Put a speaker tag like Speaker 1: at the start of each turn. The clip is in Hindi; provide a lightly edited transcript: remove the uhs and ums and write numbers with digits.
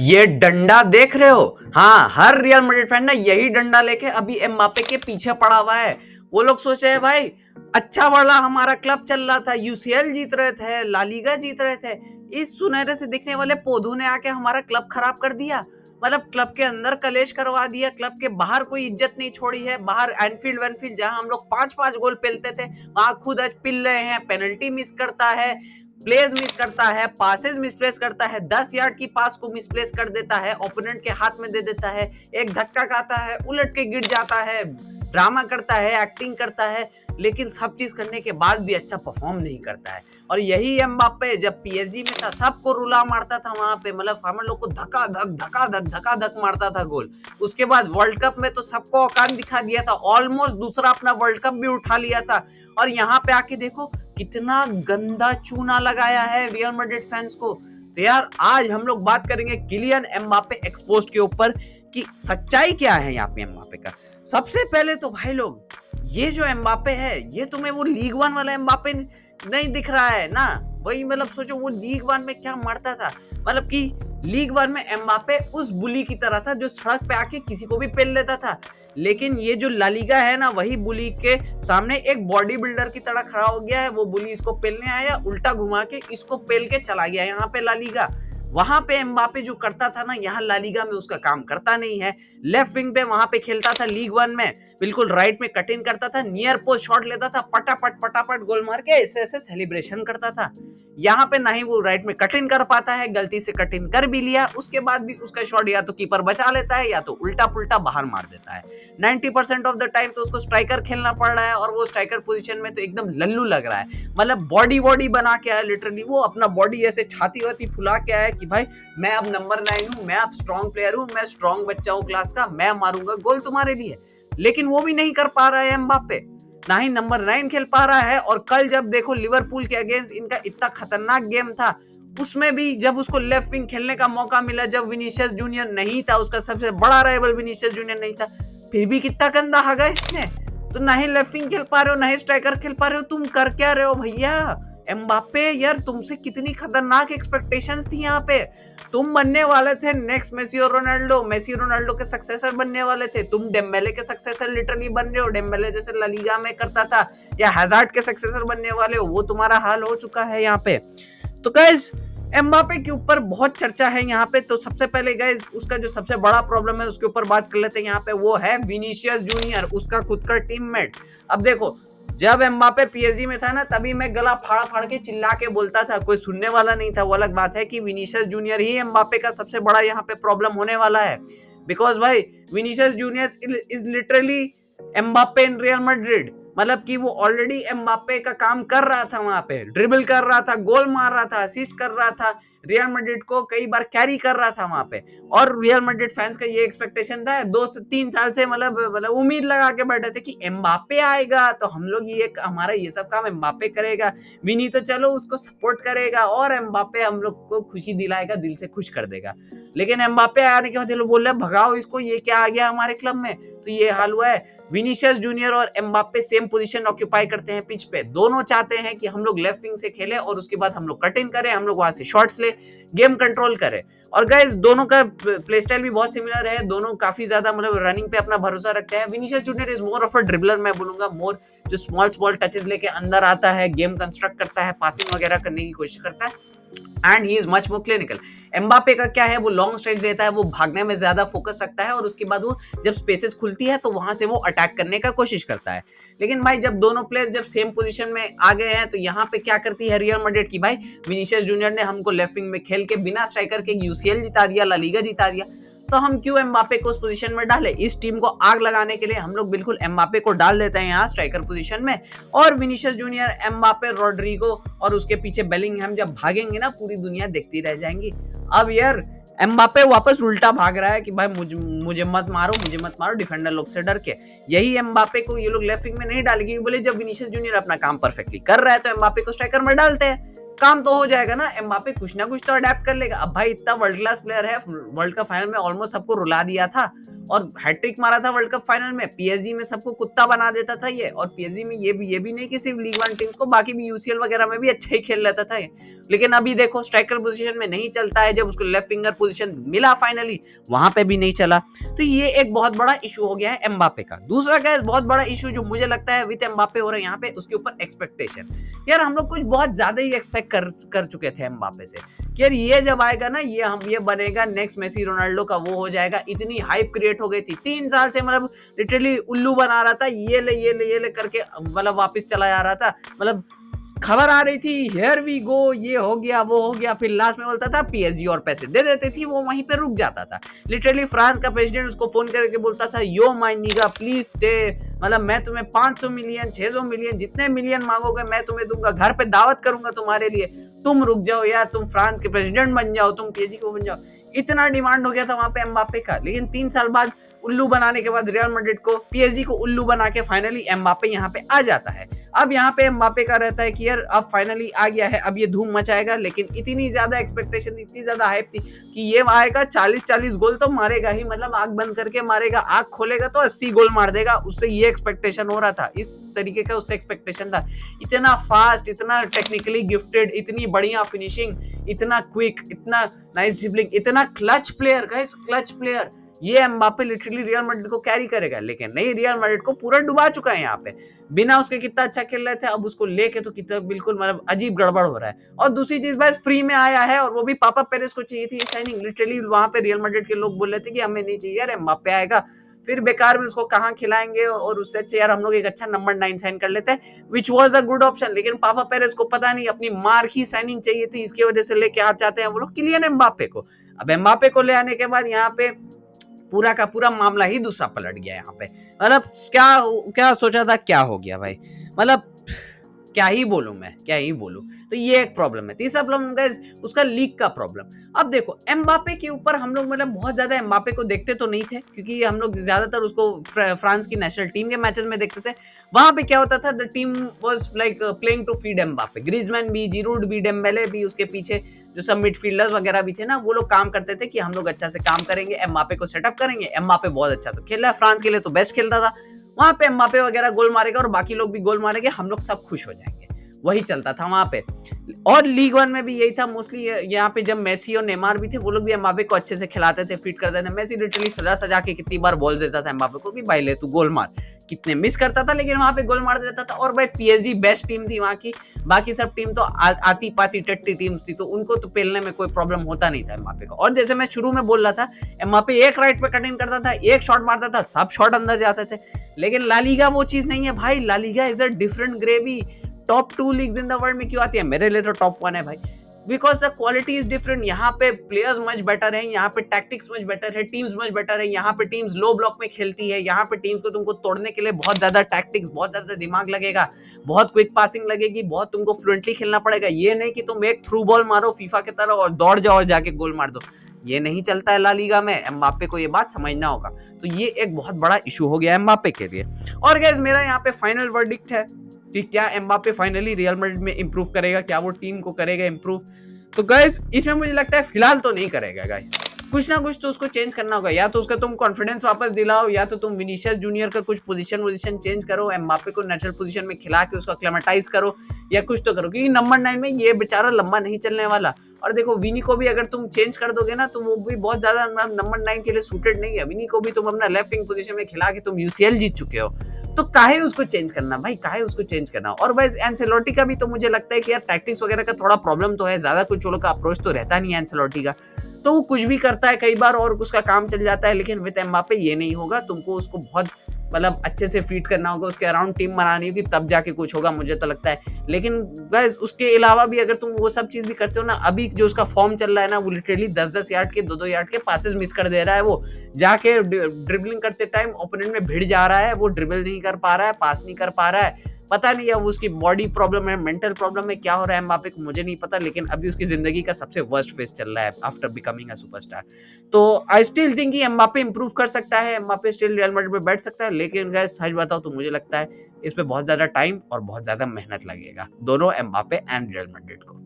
Speaker 1: ये डंडा देख रहे हो? हाँ, हर रियल मैड्रिड फैन ना यही डंडा लेके अभी एम्बापे के पीछे पड़ा हुआ है। वो लोग सोच रहे हैं भाई अच्छा वाला हमारा क्लब चल रहा था, यूसीएल जीत रहे थे, ला लीगा जीत रहे थे, इस सुनहरे से दिखने वाले पौधों ने आके हमारा क्लब खराब कर दिया। मतलब क्लब के अंदर कलेश करवा दिया, क्लब के बाहर कोई इज्जत नहीं छोड़ी है। बाहर एनफील्ड वेनफील्ड जहां हम लोग 5-5 गोल पेलते थे, वहां खुद आज पिल रहे हैं। पेनल्टी मिस करता है, प्लेस मिस करता है, पासेस मिसप्लेस करता है, 10 यार्ड की पास को मिसप्लेस कर देता है, ओपोनेंट के हाथ में दे देता है, एक धक्का खाता है, उलट के गिर जाता है, ड्रामा करता है, एक्टिंग करता है, लेकिन सब चीज करने के बाद भी अच्छा परफॉर्म नहीं करता है। और यही एम्बाप्पे जब पीएसजी में था सबको रुला मारता था वहां पे, मतलब हम लोग को धक्का धक मारता था गोल। उसके बाद वर्ल्ड कप में तो सबको औकात दिखा दिया था, ऑलमोस्ट दूसरा अपना वर्ल्ड कप भी उठा लिया था। और यहाँ पे आके देखो कितना गंदा चूना लगाया है रियल मैड्रिड फैंस को। तो यार आज हम लोग बात करेंगे किलियन एम्बाप्पे एक्सपोज्ड के ऊपर कि सच्चाई क्या है यहाँ पे एम्बाप्पे का। सबसे पहले तो भाई लोग, ये जो एम्बाप्पे है ये तुम्हें वो लीग वन वाला एम्बाप्पे नहीं दिख रहा है ना। वही मतलब सोचो वो लीग वन में क्या मरता था, मतलब कि लीग वन में एम्बाप्पे उस बुली की तरह था जो सड़क पे आके किसी को भी पेल लेता था। लेकिन ये जो ला लीगा है ना, वही बुली के सामने एक बॉडी बिल्डर की तरह खड़ा हो गया है। वो बुली इसको पेलने आया, उल्टा घुमा के इसको पेल के चला गया। यहाँ पे ला लीगा, वहां पे एम्बाप्पे जो करता था ना, यहाँ ला लीगा में उसका काम करता नहीं है। लेफ्ट विंग पे वहां पे खेलता था लीग वन में, बिल्कुल राइट में कट इन करता था, नियर पोस्ट शॉट लेता था, पटापट गोल मार के ऐसे ऐसे सेलिब्रेशन करता था। यहाँ पे ना ही वो राइट में कट इन कर पाता है, गलती से कट इन कर भी लिया उसके बाद भी उसका शॉट या तो कीपर बचा लेता है या तो उल्टा पुल्टा बाहर मार देता है। 90% ऑफ द टाइम तो उसको स्ट्राइकर खेलना पड़ रहा है, और वो स्ट्राइकर पोजीशन में तो एकदम लल्लू लग रहा है। मतलब बॉडी बना के आया, लिटरली वो अपना बॉडी ऐसे छाती वाती फुला के आया कि भाई मैं अब नंबर 9 हूं, मैं अब स्ट्रॉन्ग प्लेयर हूं, मैं स्ट्रॉन्ग बच्चा हूं क्लास का, मैं मारूंगा गोल तुम्हारे लिए। लेकिन वो भी नहीं कर पा रहा है एम्बाप्पे, ना ही नंबर 9 खेल पा रहा है। और कल जब देखो लिवरपूल के अगेंस्ट इनका इतना खतरनाक गेम था, उसमें भी जब उसको लेफ्ट विंग खेलने का मौका मिला, जब विनीशियस जूनियर नहीं था, उसका सबसे बड़ा राइवल विनीशियस जूनियर नहीं था, फिर भी कितना गंदा हगा इसने। तो ना ही लेफ्ट विंग खेल पा रहे हो, ना ही स्ट्राइकर खेल पा रहे हो, तुम कर क्या रहे हो भैया एम्बाप्पे? यार तुमसे कितनी खतरनाक एक्सपेक्टेशंस थी यहाँ पे। तुम बनने वाले थे नेक्स्ट मेसी और रोनाल्डो, मेसी रोनाल्डो के सक्सेसर बनने वाले थे। तुम डेम्बेले के सक्सेसर लिटरली बन रहे हो, डेम्बेले जैसे ला लीगा में करता था, या हैजार्ड के सक्सेसर बनने वाले हो, वो तुम्हारा हाल हो चुका है यहाँ पे। तो गाइस एम्बाप्पे के ऊपर बहुत चर्चा है यहाँ पे। तो सबसे पहले गाइस उसका जो सबसे बड़ा प्रॉब्लम है उसके ऊपर बात कर लेते हैं यहाँ पे, वो है विनीशियस जूनियर, उसका खुद का टीममेट। अब देखो जब एम्बाप्पे पीएसजी में था ना, तभी मैं गला फाड़ फाड़ के चिल्ला के बोलता था, कोई सुनने वाला नहीं था। वो अलग बात है कि विनीशियस जूनियर ही एम्बाप्पे का सबसे बड़ा यहाँ पे प्रॉब्लम होने वाला है। बिकॉज भाई Vinicius junior is literally Mbappe in real Madrid. मतलब कि वो ऑलरेडी एम्बाप्पे का काम कर रहा था, वहां पे ड्रिबल कर रहा था, गोल मार रहा था, असिस्ट कर रहा था, रियल मैड्रिड को कई बार कैरी कर रहा था वहां पे। और रियल मैड्रिड फैंस का ये एक्सपेक्टेशन था 2 से 3 साल से, मतलब उम्मीद लगा के बैठे थे कि एम्बाप्पे आएगा तो हम लोग ये हमारा ये सब काम एम्बाप्पे करेगा, विनी तो चलो उसको सपोर्ट करेगा और एम्बाप्पे हम लोग को खुशी दिलाएगा, दिल से खुश कर देगा। लेकिन एम्बाप्पे आने के बाद ये लोग बोल रहे हैं भगाओ इसको, ये क्या आ गया हमारे क्लब में। तो ये हाल हुआ है। विनीशियस जूनियर और एम्बाप्पे सेम पोजीशन ऑक्यूपाई करते हैं पिच पे, दोनों चाहते हैं कि हम लोग लेफ्ट विंग से खेलें और उसके बाद हम लोग कट इन करें, हम लोग वहां से शॉट्स ले, गेम कंट्रोल करें। और गाइस दोनों का प्ले स्टाइल भी बहुत सिमिलर है, दोनों काफी ज्यादा मतलब रनिंग पे अपना भरोसा रखते हैं। Vinicius junior is more of a dribbler, मैं बोलूंगा मोर, जो स्मॉल टचेस लेके अंदर आता है, गेम कंस्ट्रक्ट करता है, पासिंग वगैरह करने की कोशिश करता है, and he is much more clinical. Mbappe का क्या है, वो लॉन्ग स्ट्रेच देता है, वो भागने में ज्यादा फोकस रखता है, और उसके बाद वो जब स्पेसेस खुलती है तो वहां से वो अटैक करने का कोशिश करता है। लेकिन भाई जब दोनों प्लेयर जब सेम पोजीशन में आ गए हैं, तो यहाँ पे क्या करती है रियल मैड्रिड की, भाई विनीशियस जूनियर ने हमको लेफ्ट विंग में खेल के बिना स्ट्राइकर के यूसीएल जिता दिया, ला लीगा जिता दिया, तो हम क्यों एम्बाप्पे को उस पोजीशन में डाले? इस टीम को आग लगाने के लिए हम लोग बिल्कुल एम्बाप्पे को डाल देते हैं यहाँ स्ट्राइकर पोजीशन में, और विनीशियस जूनियर, एम्बाप्पे, रोड्रिगो और उसके पीछे बेलिंगहम जब भागेंगे ना, पूरी दुनिया देखती रह जाएंगी। अब यार एम्बाप्पे वापस उल्टा भाग रहा है कि भाई मुझे मत मारो डिफेंडर लोग से डर के। यही एम्बाप्पे को ये लोग लेफ्ट विंग में नहीं डालेंगे, बोले जब विनीशियस जूनियर अपना काम परफेक्टली कर रहा है तो एम्बाप्पे को स्ट्राइकर में डालते हैं। काम तो हो जाएगा ना, एम्बापे कुछ ना कुछ तो अडेप्ट कर लेगा। अब भाई इतना वर्ल्ड क्लास प्लेयर है, वर्ल्ड कप फाइनल में ऑलमोस्ट सबको रुला दिया था और हैट्रिक मारा था वर्ल्ड कप फाइनल में, पीएसजी में सबको कुत्ता बना देता था ये, और पीएसजी में ये भी नहीं कि सिर्फ लीग वन टीम्स को, बाकी भी यूसीएल वगैरह में भी अच्छा ही खेल लेता था ये। लेकिन अभी देखो स्ट्राइकर पोजीशन में नहीं चलता है, जब उसको लेफ्ट फिंगर पोजीशन मिला फाइनली वहां पे भी नहीं चला। तो ये एक बहुत बड़ा इशू हो गया है एम्बापे का। दूसरा गैस बहुत बड़ा इशू जो मुझे लगता है विद एम्बापे हो रहा है यहाँ पे, उसके ऊपर एक्सपेक्टेशन। यार हम लोग कुछ बहुत ज्यादा ही एक्सपेक्ट कर चुके थे एम्बापे से कि यार ये जब आएगा ना, ये बनेगा नेक्स्ट मेसी रोनाल्डो का, वो हो जाएगा। इतनी हाइप क्रिएट हो गई थी 3 साल से, मतलब लिटरली उल्लू बना रहा था, ये ले करके, मतलब वापस चला जा रहा था, मतलब खबर आ रही थी हियर वी गो, ये हो गया वो हो गया, फिर लास्ट में बोलता था पीएसजी और पैसे दे देती थी, वो वहीं पे रुक जाता था। लिटरली फ्रांस का प्रेसिडेंट उसको फोन करके बोलता था यो माय नीगा प्लीज स्टे, मतलब मैं तुम्हें 500 मिलियन 600 मिलियन जितने मिलियन मांगोगे मैं तुम्हें दूंगा, घर पे दावत करूंगा तुम्हारे लिए, तुम रुक जाओ यार, तुम फ्रांस के प्रेसिडेंट बन जाओ, तुम पीएसजी को बन जाओ। इतना डिमांड हो गया था वहां पे एम्बापे का। लेकिन 3 साल बाद उल्लू बनाने के बाद रियल मैड्रिड को, पीएसजी को उल्लू बना के फाइनली एम्बापे यहाँ पे आ जाता है। अब यहाँ पे एम्बापे का रहता है कि यार अब फाइनली आ गया है, अब ये धूम मचाएगा। लेकिन इतनी ज्यादा एक्सपेक्टेशन, इतनी ज्यादा हाइप थी कि ये आएगा 40-40 गोल तो मारेगा ही, मतलब आंख बंद करके मारेगा, आंख खोलेगा तो 80 गोल मार देगा, उससे ये एक्सपेक्टेशन हो रहा था, इस तरीके का उससे एक्सपेक्टेशन था। इतना फास्ट, इतना टेक्निकली गिफ्टेड, इतनी बढ़िया फिनिशिंग, इतना क्विक, इतना नाइस ड्रिबलिंग, इतना clutch player guys, clutch player, ये एम्बापे लिटरली रियल मैड्रिड को कैरी करेगा। लेकिन नहीं, रियल मैड्रिड को पूरा डुबा चुका है यहाँ पे। बिना उसके कितना अच्छा खेल रहे थे, अब उसको लेके तो कितना बिल्कुल मतलब अजीब गड़बड़ हो रहा है। और दूसरी चीज भाई फ्री में आया है, और वो भी पापा पेरेस को चाहिए थी साइनिंग। लिटरली वहां पे रियल मैड्रिड के लोग बोल रहे थे कि हमें नहीं चाहिए यार, एम्बापे आएगा फिर बेकार में उसको कहाँ खिलाएंगे, और उससे अच्छा यार हम लोग एक अच्छा नंबर 9 साइन कर लेते हैं, which was a good option. लेकिन पापा पेरेस को पता नहीं अपनी मार की साइनिंग चाहिए थी, इसकी वजह से लेके आ जाते हैं वो लोग किलियन एम्बापे को। अब एम्बापे को ले आने के बाद यहाँ पे पूरा का पूरा मामला ही दूसरा पलट गया यहाँ पे। मतलब क्या क्या सोचा था, क्या हो गया भाई, मतलब क्या ही बोलूं मैं, क्या ही बोलूं। तो ये एक प्रॉब्लम है। तीसरा प्रॉब्लम गाइस उसका लीक का प्रॉब्लम। अब देखो एम्बापे के ऊपर हम लोग मतलब बहुत ज्यादा एम्बापे को देखते तो नहीं थे, क्योंकि हम लोग ज्यादातर उसको फ्रांस की नेशनल टीम के मैचेस में देखते थे। वहां पे क्या होता था, the team was like playing to feed Mbappe, Griezmann भी, जिरूड भी, डेम्बेले भी, उसके पीछे जो सब मिडफील्डर्स वगैरह भी थे ना, वो लोग काम करते थे कि हम लोग अच्छा से काम करेंगे, एम्बापे को सेटअप करेंगे। एम्बापे बहुत अच्छा तो खेल रहा है, फ्रांस के लिए तो बेस्ट खेलता था, वहां पे एम्बापे वगैरह गोल मारेगा और बाकी लोग भी गोल मारेंगे, हम लोग सब खुश हो जाएंगे, वही चलता था वहां पे। और लीग वन में भी यही था मोस्टली। यहाँ पे जब मेसी और नेमार भी थे, वो लोग भी एम्बापे को अच्छे से खिलाते थे, फिट करते थे। मेसी लिटरली सजा सजा के कितनी बार बॉल देता था एम्बापे को कि भाई ले तू गोल मार, कितने मिस करता था लेकिन वहां पे गोल मार देता था। और भाई पीएसजी बेस्ट टीम थी वहां की, बाकी सब टीम तो आती पाती टट्टी टीम्स थी, तो उनको तो पेलने में कोई प्रॉब्लम होता नहीं था एम्बापे को। और जैसे मैं शुरू में बोल रहा था, एम्बापे एक राइट पे कटिंग करता था, एक शॉट मारता था, सब शॉट अंदर जाते थे। लेकिन ला लीगा वो चीज नहीं है भाई, La Liga is a different gravy. Top 2 leagues in the world में क्यों आती है, मेरे लिए तो टॉप 1 है भाई, because the quality is different. यहाँ पे प्लेयर्स मच बेटर है, यहाँ पे टैक्टिक्स मच बेटर है, टीम्स मच बेटर है। यहाँ पे टीम्स लो ब्लॉक में खेलती है, यहाँ पे टीम्स को तुमको तोड़ने के लिए बहुत ज्यादा टैक्टिक्स, बहुत ज्यादा दिमाग लगेगा, बहुत क्विक पासिंग लगेगी, बहुत तुमको फ्लुएंटली खेलना पड़ेगा। ये नहीं कि तुम एक थ्रू बॉल मारो फीफा की तरह और दौड़ जाओ और जाके गोल मार दो, ये नहीं चलता है ला लीगा में। एम्बापे को ये बात समझना होगा। तो ये एक बहुत बड़ा इशू हो गया एम्बापे के लिए। और गाइस मेरा यहाँ पे फाइनल वर्डिक्ट है कि क्या एम्बापे फाइनली रियल मैड्रिड में इंप्रूव करेगा, क्या वो टीम को करेगा इंप्रूव। तो गाइस इसमें मुझे लगता है फिलहाल तो नहीं करेगा गाइस, कुछ ना कुछ तो उसको चेंज करना होगा। या तो उसका तुम कॉन्फिडेंस वापस दिलाओ, या तो तुम विनीशियस जूनियर का कुछ पोजीशन चेंज करो, एम्बापे को नेचुरल पोजीशन में खिला के उसको एक्लेमेटाइज करो, या कुछ तो करो, क्योंकि नंबर 9 में ये बेचारा लंबा नहीं चलने वाला। और देखो विनी को भी अगर तुम चेंज कर दोगे ना, तो वो भी बहुत ज्यादा नंबर 9 के लिए सूटेड नहीं है। विनी को भी तुम अपना लेफ्ट विंग पोजीशन में खिला के तुम यूसीएल जीत चुके हो, तो काहे उसको चेंज करना भाई, काहे उसको चेंज करना। और भाई एंसेलोटी का भी तो मुझे लगता है कि यार टैक्टिक्स वगैरह का थोड़ा प्रॉब्लम तो है, ज्यादा कुछ वो लोग का अप्रोच तो रहता नहीं है एंसेलोटी का, तो वो कुछ भी करता है कई बार और उसका काम चल जाता है। लेकिन विद एम्बापे ये नहीं होगा, तुमको उसको बहुत मतलब अच्छे से फीड करना होगा, उसके अराउंड टीम बनानी होगी, तब जाके कुछ होगा मुझे तो लगता है। लेकिन गाइस उसके अलावा भी अगर तुम वो सब चीज भी करते हो ना, अभी जो उसका फॉर्म चल रहा है ना, वो लिटरली 10-10 यार्ड के 2-2 यार्ड के पासेस मिस कर दे रहा है। वो जाके ड्रिबलिंग करते टाइम ओपोनेंट में भिड़ जा रहा है, वो ड्रिबल नहीं कर पा रहा है, पास नहीं कर पा रहा है। पता नहीं अब उसकी बॉडी प्रॉब्लम है, मेंटल प्रॉब्लम है, क्या हो रहा है एम्बापे को मुझे नहीं पता। लेकिन अभी उसकी जिंदगी का सबसे वर्स्ट फेज चल रहा है आफ्टर बिकमिंग अ सुपरस्टार। तो आई स्टिल थिंक कि एम्बापे इंप्रूव कर सकता है, एम्बापे स्टिल रियल मैड्रिड में बैठ सकता है। लेकिन गाइस सच बताओ तो मुझे लगता है इस पे बहुत ज्यादा टाइम और बहुत ज्यादा मेहनत लगेगा, दोनों एम्बापे एंड रियल मैड्रिड को।